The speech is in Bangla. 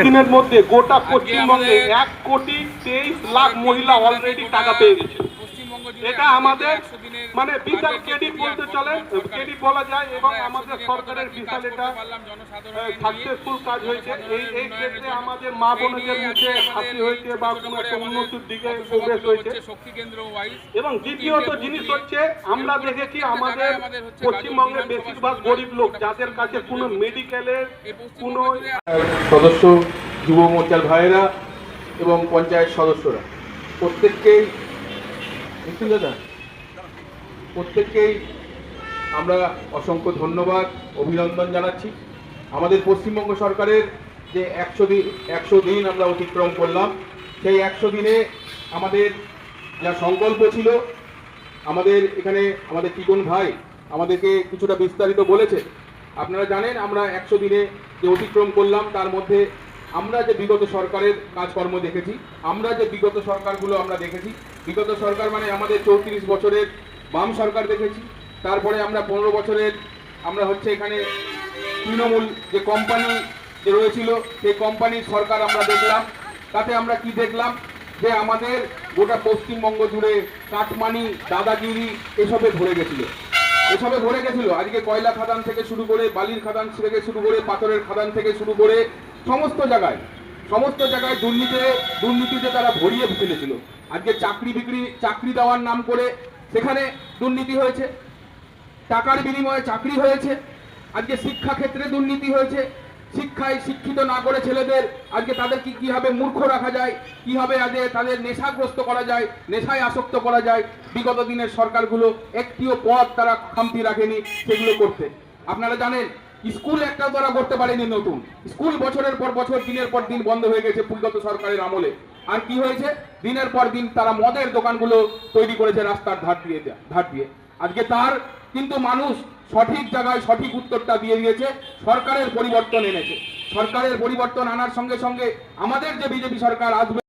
দিনের মধ্যে গোটা পশ্চিমবঙ্গে 1,23,00,000 মহিলা অলরেডি টাকা পেয়ে গেছে। এটা আমাদের মানে বিশাল ক্রেডিট বলতে চলে, ক্রেডিট বলা যায়, এবং আমাদের সরকারের বিশাল এটা সাকসেসফুল কাজ হয়েছে। এই ক্ষেত্রে আমাদের মা বোনদের মুখে হাসি হয়েছে বা কোনো একটা উন্নতির দিকে প্রবেশ হয়েছে। এবং দ্বিতীয়ত জিনিস হচ্ছে, আমরা দেখেছি আমাদের পশ্চিমবঙ্গের বেশিরভাগ গরিব লোক যাদের কাছে কোনো মেডিকেলের কোনো সদস্য, যুব মোর্চার ভাইয়েরা এবং পঞ্চায়েত সদস্যরা প্রত্যেককেই আমরা অসংখ্য ধন্যবাদ, অভিনন্দন জানাচ্ছি। আমাদের পশ্চিমবঙ্গ সরকারের যে 100 দিন আমরা অতিক্রম করলাম, সেই 100 দিনে আমাদের যা সংকল্প ছিল, আমাদের এখানে আমাদের টিকন ভাই আমাদেরকে কিছুটা বিস্তারিত বলেছে। আপনারা জানেন আমরা 100 দিনে যে অতিক্রম করলাম, তার মধ্যে আমরা যে বিগত সরকারের কাজকর্ম দেখেছি, আমরা যে বিগত সরকারগুলো আমরা দেখেছি, বিগত সরকার মানে আমাদের 34 বছরের বাম সরকার দেখেছি। তারপরে আমরা 15 বছরের আমরা এখানে তৃণমূল যে কোম্পানি যে রয়েছিল, সেই কোম্পানির সরকার আমরা দেখলাম। তাতে আমরা কি দেখলাম, যে আমাদের গোটা পশ্চিমবঙ্গ জুড়ে কাটমানি, দাদাগিরি এসবে ভরে গেছিল। আজকে কয়লা খাদান থেকে শুরু করে, বালির খাদান থেকে শুরু করে, পাথরের খাদান থেকে শুরু করে সমস্ত জায়গায় দুর্নীতিতে তারা ভরিয়ে ফেলেছিল। আজকে চাকরি দেওয়ার নাম করে সেখানে দুর্নীতি হয়েছে, টাকার বিনিময়ে চাকরি হয়েছে। আজকে শিক্ষা ক্ষেত্রে দুর্নীতি হয়েছে, শিক্ষায় শিক্ষিত না করে ছেলেদের আজকে তাদের কিভাবে মূর্খ রাখা যায়, কিভাবে আজকে তাদের নেশাগ্রস্ত করা যায়, নেশায় আসক্ত করা যায়, বিগত দিনের সরকারগুলো একটিও পথ তারা খামতি রাখেনি সেগুলো করতে। আপনারা জানেন স্কুল একটাও তারা করতে পারেনি। নতুন স্কুল বছরের পর বছর, দিনের পর দিন বন্ধ হয়ে গেছে বিগত সরকারের আমলে। আর কি হয়েছে, দিনের পর দিন তারা মদের দোকানগুলো তৈরি করেছে রাস্তার ধার দিয়ে। আজকে তার কিন্তু মানুষ সঠিক জায়গায় সঠিক উত্তরটা দিয়ে দিয়েছে, সরকারের পরিবর্তন এনেছে। সরকারের পরিবর্তন আনার সঙ্গে সঙ্গে আমাদের যে বিজেপি সরকার আসবে,